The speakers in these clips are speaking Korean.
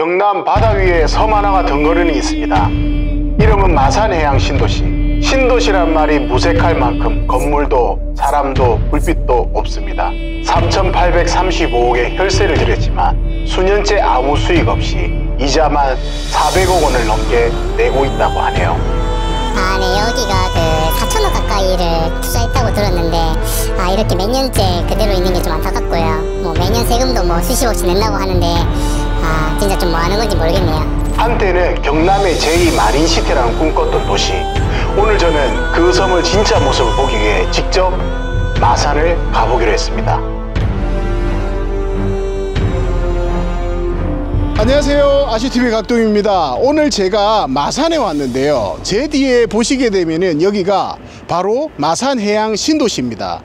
경남 바다 위에 섬 하나가 덩그러니 있습니다. 이름은 마산해양 신도시. 신도시란 말이 무색할 만큼 건물도 사람도 불빛도 없습니다. 3,835억의 혈세를 들였지만 수년째 아무 수익 없이 이자만 400억 원을 넘게 내고 있다고 하네요. 네, 여기가 4천억 가까이를 투자했다고 들었는데 이렇게 몇 년째 그대로 있는 게 좀 안타깝고요. 매년 세금도 수십억씩 낸다고 하는데 진짜 좀 뭐 하는 건지 모르겠네요. 한때는 경남의 제2 마린시티라는 꿈꿨던 도시. 오늘 저는 그 섬을 진짜 모습을 보기 위해 직접 마산을 가보기로 했습니다. 안녕하세요, 아시TV 각동입니다. 오늘 제가 마산에 왔는데요, 제 뒤에 보시게 되면은 여기가 바로 마산해양 신도시입니다.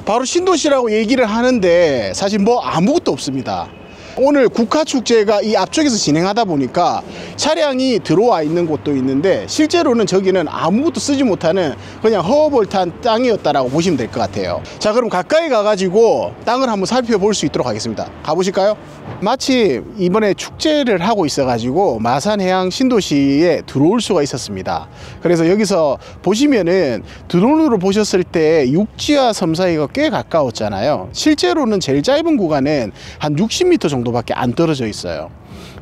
바로 신도시라고 얘기를 하는데 사실 아무것도 없습니다. 오늘 국화축제가 이 앞쪽에서 진행하다 보니까 차량이 들어와 있는 곳도 있는데 실제로는 저기는 아무것도 쓰지 못하는 그냥 허허벌탄 땅이었다라고 보시면 될 것 같아요. 자, 그럼 가까이 가가지고 땅을 한번 살펴볼 수 있도록 하겠습니다. 가보실까요? 마침 이번에 축제를 하고 있어가지고 마산해양 신도시에 들어올 수가 있었습니다. 그래서 여기서 보시면은 드론으로 보셨을 때 육지와 섬 사이가 꽤 가까웠잖아요. 실제로는 제일 짧은 구간은 한 60m 정도밖에 안 떨어져 있어요.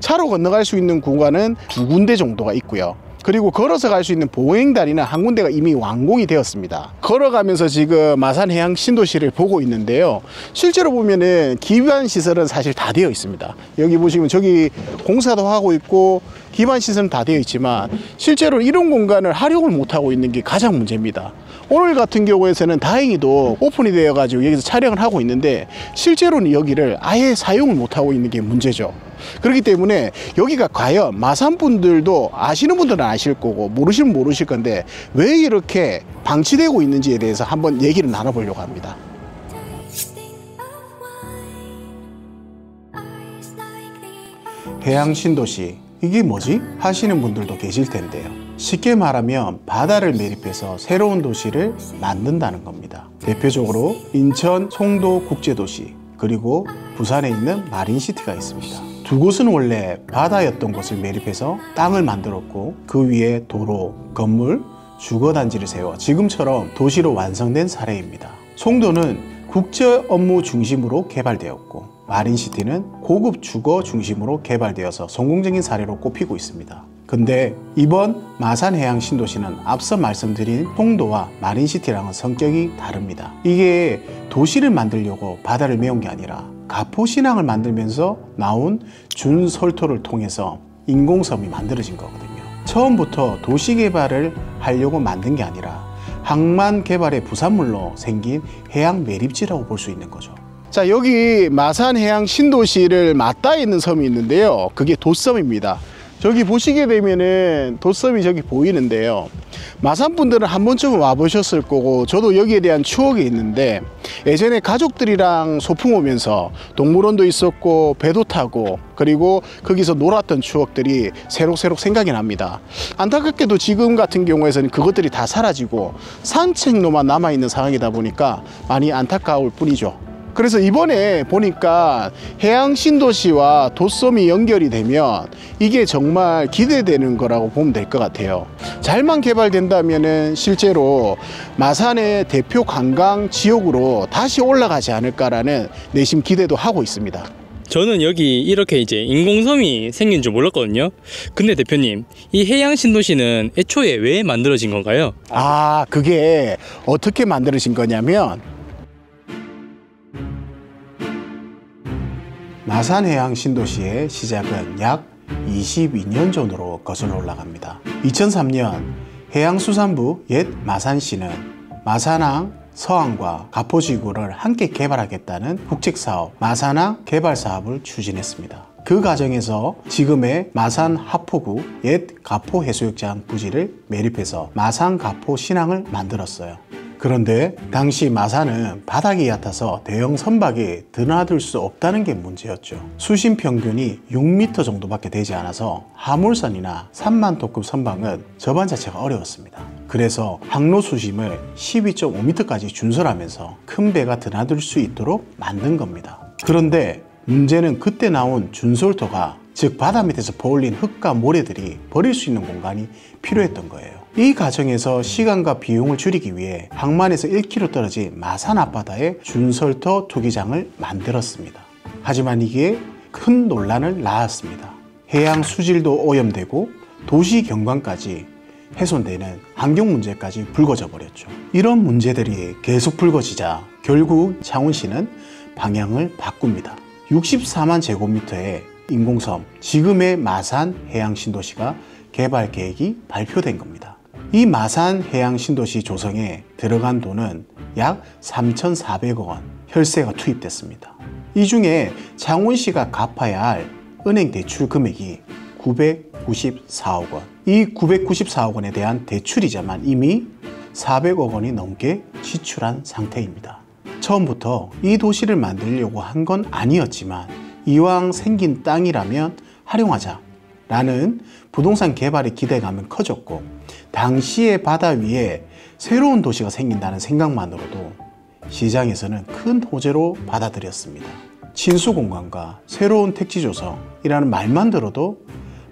차로 건너갈 수 있는 구간은 2군데 정도가 있고요. 그리고 걸어서 갈 수 있는 보행다리는 한 군데가 이미 완공이 되었습니다. 걸어가면서 지금 마산해양 신도시를 보고 있는데요, 실제로 보면은 기반시설은 사실 다 되어 있습니다. 여기 보시면 저기 공사도 하고 있고 기반시설은 다 되어 있지만 실제로 이런 공간을 활용을 못하고 있는 게 가장 문제입니다. 오늘 같은 경우에는 다행히도 오픈이 되어 가지고 여기서 촬영을 하고 있는데 실제로는 여기를 아예 사용을 못하고 있는 게 문제죠. 그렇기 때문에 여기가 과연 마산 분들도 아시는 분들은 아실 거고 모르시면 모르실 건데 왜 이렇게 방치되고 있는지에 대해서 한번 얘기를 나눠보려고 합니다. 해양 신도시, 이게 뭐지? 하시는 분들도 계실 텐데요. 쉽게 말하면 바다를 매립해서 새로운 도시를 만든다는 겁니다. 대표적으로 인천 송도 국제도시, 그리고 부산에 있는 마린시티가 있습니다. 두 곳은 원래 바다였던 곳을 매립해서 땅을 만들었고 그 위에 도로, 건물, 주거단지를 세워 지금처럼 도시로 완성된 사례입니다. 송도는 국제 업무 중심으로 개발되었고 마린시티는 고급 주거 중심으로 개발되어서 성공적인 사례로 꼽히고 있습니다. 근데 이번 마산해양 신도시는 앞서 말씀드린 송도와 마린시티랑은 성격이 다릅니다. 이게 도시를 만들려고 바다를 메운 게 아니라 가포신항을 만들면서 나온 준설토를 통해서 인공섬이 만들어진 거거든요. 처음부터 도시 개발을 하려고 만든 게 아니라 항만 개발의 부산물로 생긴 해양 매립지라고 볼 수 있는 거죠. 자, 여기 마산해양 신도시를 맞닿아 있는 섬이 있는데요, 그게 돛섬입니다. 저기 보시게 되면은 돛섬이 저기 보이는데요, 마산 분들은 한 번쯤은 와보셨을 거고 저도 여기에 대한 추억이 있는데 예전에 가족들이랑 소풍 오면서 동물원도 있었고 배도 타고 그리고 거기서 놀았던 추억들이 새록새록 생각이 납니다. 안타깝게도 지금 같은 경우에는 그것들이 다 사라지고 산책로만 남아있는 상황이다 보니까 많이 안타까울 뿐이죠. 그래서 이번에 보니까 해양 신도시와 돛섬이 연결이 되면 이게 정말 기대되는 거라고 보면 될 것 같아요. 잘만 개발된다면은 실제로 마산의 대표 관광 지역으로 다시 올라가지 않을까라는 내심 기대도 하고 있습니다. 저는 여기 이렇게 인공섬이 생긴 줄 몰랐거든요. 근데 대표님, 이 해양 신도시는 애초에 왜 만들어진 건가요? 그게 어떻게 만들어진 거냐면 마산해양 신도시의 시작은 약 22년 전으로 거슬러 올라갑니다. 2003년 해양수산부 옛 마산시는 마산항 서항과 가포지구를 함께 개발하겠다는 국책사업 마산항 개발사업을 추진했습니다. 그 과정에서 지금의 마산 하포구 옛 가포해수욕장 부지를 매립해서 마산 가포 신항을 만들었어요. 그런데 당시 마산은 바닥이 얕아서 대형 선박이 드나들 수 없다는 게 문제였죠. 수심 평균이 6m 정도밖에 되지 않아서 하물선이나 3만톤급 선박은 접안 자체가 어려웠습니다. 그래서 항로 수심을 12.5m까지 준설하면서 큰 배가 드나들 수 있도록 만든 겁니다. 그런데 문제는 그때 나온 준설토가 즉 바다 밑에서 퍼올린 흙과 모래들이 버릴 수 있는 공간이 필요했던 거예요. 이 과정에서 시간과 비용을 줄이기 위해 항만에서 1km 떨어진 마산 앞바다에 준설터 투기장을 만들었습니다. 하지만 이게 큰 논란을 낳았습니다. 해양 수질도 오염되고 도시 경관까지 훼손되는 환경 문제까지 불거져 버렸죠. 이런 문제들이 계속 불거지자 결국 창원시는 방향을 바꿉니다. 64만 제곱미터의 인공섬, 지금의 마산 해양신도시가 개발 계획이 발표된 겁니다. 이 마산 해양신도시 조성에 들어간 돈은 약 3,400억 원 혈세가 투입됐습니다. 이 중에 창원시가 갚아야 할 은행 대출 금액이 994억 원. 이 994억 원에 대한 대출이자만 이미 400억 원이 넘게 지출한 상태입니다. 처음부터 이 도시를 만들려고 한 건 아니었지만 이왕 생긴 땅이라면 활용하자 라는 부동산 개발의 기대감은 커졌고, 당시의 바다 위에 새로운 도시가 생긴다는 생각만으로도 시장에서는 큰 호재로 받아들였습니다. 친수공간과 새로운 택지 조성이라는 말만 들어도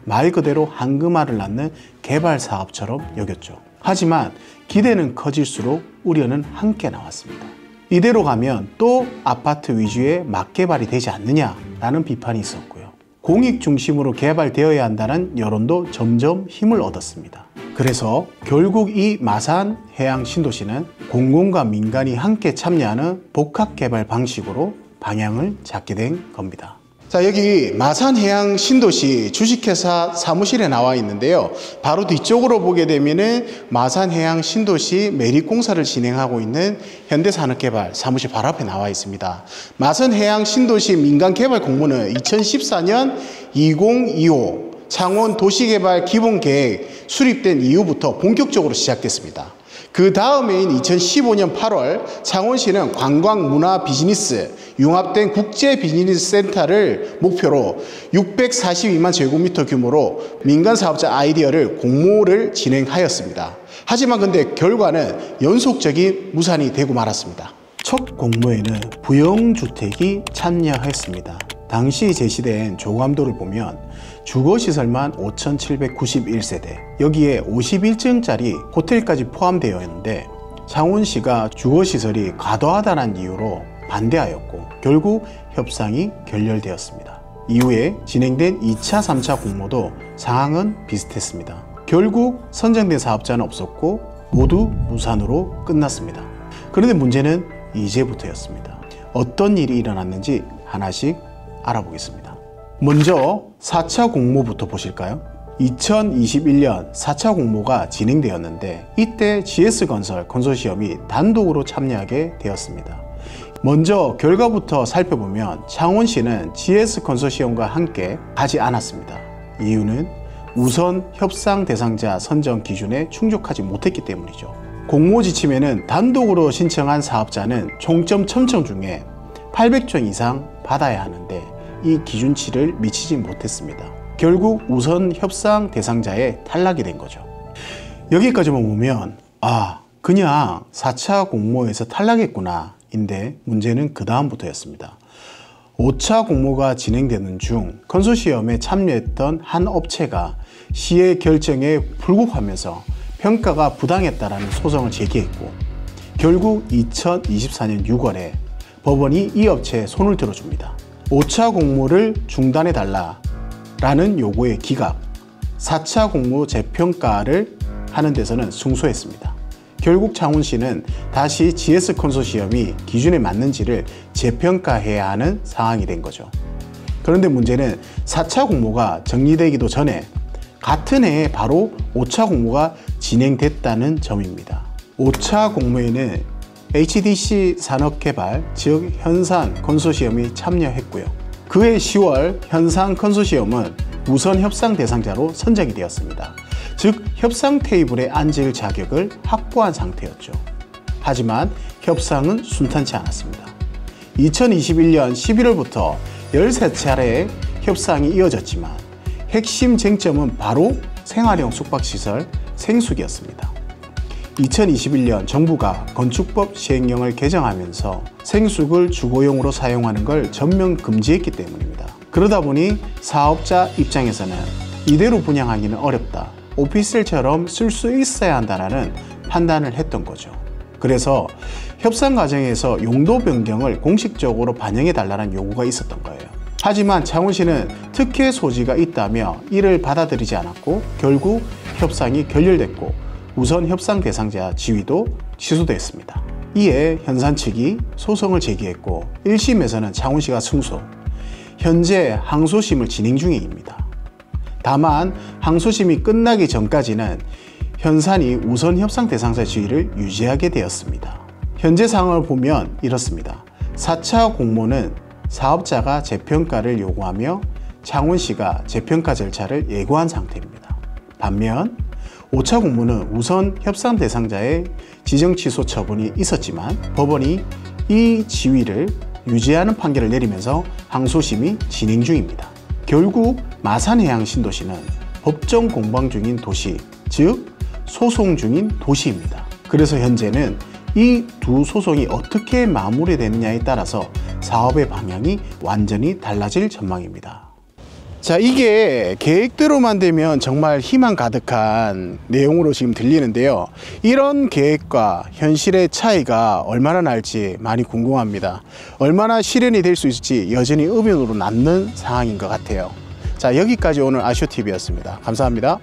말 그대로 황금알을 낳는 개발 사업처럼 여겼죠. 하지만 기대는 커질수록 우려는 함께 나왔습니다. 이대로 가면 또 아파트 위주의 막개발이 되지 않느냐라는 비판이 있었고요. 공익 중심으로 개발되어야 한다는 여론도 점점 힘을 얻었습니다. 그래서 결국 이 마산 해양 신도시는 공공과 민간이 함께 참여하는 복합개발 방식으로 방향을 잡게 된 겁니다. 자, 여기 마산 해양 신도시 주식회사 사무실에 나와 있는데요. 바로 뒤쪽으로 보게 되면은 마산 해양 신도시 매립공사를 진행하고 있는 현대산업개발 사무실 바로 앞에 나와 있습니다. 마산 해양 신도시 민간개발 공모는 2014년 2025 창원 도시개발 기본계획 수립된 이후부터 본격적으로 시작됐습니다. 그 다음해인 2015년 8월 창원시는 관광, 문화, 비즈니스 융합된 국제 비즈니스 센터를 목표로 642만 제곱미터 규모로 민간 사업자 아이디어를 공모를 진행하였습니다. 하지만 근데 결과는 연속적인 무산이 되고 말았습니다. 첫 공모에는 부영주택이 참여했습니다. 당시 제시된 조감도를 보면 주거시설만 5,791세대, 여기에 51층짜리 호텔까지 포함되어 있는데 창원시가 주거시설이 과도하다는 이유로 반대하였고 결국 협상이 결렬되었습니다. 이후에 진행된 2차, 3차 공모도 상황은 비슷했습니다. 결국 선정된 사업자는 없었고 모두 무산으로 끝났습니다. 그런데 문제는 이제부터였습니다. 어떤 일이 일어났는지 하나씩 알아보겠습니다. 먼저 4차 공모부터 보실까요? 2021년 4차 공모가 진행되었는데 이때 GS건설 컨소시엄이 단독으로 참여하게 되었습니다. 먼저 결과부터 살펴보면 창원시는 GS컨소시엄과 함께 하지 않았습니다. 이유는 우선 협상 대상자 선정 기준에 충족하지 못했기 때문이죠. 공모 지침에는 단독으로 신청한 사업자는 총점 1000청 중에 800청 이상 받아야 하는데 이 기준치를 미치지 못했습니다. 결국 우선 협상 대상자에 탈락이 된 거죠. 여기까지만 보면 그냥 4차 공모에서 탈락했구나 인데 문제는 그 다음부터였습니다. 5차 공모가 진행되는 중 컨소시엄에 참여했던 한 업체가 시의 결정에 불복하면서 평가가 부당했다라는 소송을 제기했고 결국 2024년 6월에 법원이 이 업체에 손을 들어줍니다. 5차 공모를 중단해달라 라는 요구의 기각, 4차 공모 재평가를 하는 데서는 승소했습니다. 결국 창원시는 다시 GS컨소시엄이 기준에 맞는지를 재평가해야 하는 상황이 된 거죠. 그런데 문제는 4차 공모가 정리되기도 전에 같은 해에 바로 5차 공모가 진행됐다는 점입니다. 5차 공모에는 HDC 산업개발, 즉 현산 컨소시엄이 참여했고요. 그해 10월 현산 컨소시엄은 우선 협상 대상자로 선정이 되었습니다. 즉 협상 테이블에 앉을 자격을 확보한 상태였죠. 하지만 협상은 순탄치 않았습니다. 2021년 11월부터 13차례 협상이 이어졌지만 핵심 쟁점은 바로 생활형 숙박시설 생숙이었습니다. 2021년 정부가 건축법 시행령을 개정하면서 생숙을 주거용으로 사용하는 걸 전면 금지했기 때문입니다. 그러다 보니 사업자 입장에서는 이대로 분양하기는 어렵다. 오피스텔처럼 쓸 수 있어야 한다는 판단을 했던 거죠. 그래서 협상 과정에서 용도 변경을 공식적으로 반영해 달라는 요구가 있었던 거예요. 하지만 창원시는 특혜 소지가 있다며 이를 받아들이지 않았고 결국 협상이 결렬됐고 우선 협상 대상자 지위도 취소됐습니다. 이에 현산 측이 소송을 제기했고 1심에서는 창원시가 승소, 현재 항소심을 진행 중입니다. 다만 항소심이 끝나기 전까지는 현산이 우선 협상 대상자 지위를 유지하게 되었습니다. 현재 상황을 보면 이렇습니다. 4차 공모는 사업자가 재평가를 요구하며 창원시가 재평가 절차를 예고한 상태입니다. 반면 5차 공모는 우선 협상 대상자의 지정 취소 처분이 있었지만 법원이 이 지위를 유지하는 판결을 내리면서 항소심이 진행 중입니다. 결국 마산해양신도시는 법정 공방 중인 도시, 즉 소송 중인 도시입니다. 그래서 현재는 이 두 소송이 어떻게 마무리되느냐에 따라서 사업의 방향이 완전히 달라질 전망입니다. 자, 이게 계획대로만 되면 정말 희망 가득한 내용으로 지금 들리는데요. 이런 계획과 현실의 차이가 얼마나 날지 많이 궁금합니다. 얼마나 실현이 될 수 있을지 여전히 의문으로 남는 상황인 것 같아요. 자, 여기까지 오늘 아쇼TV였습니다. 감사합니다.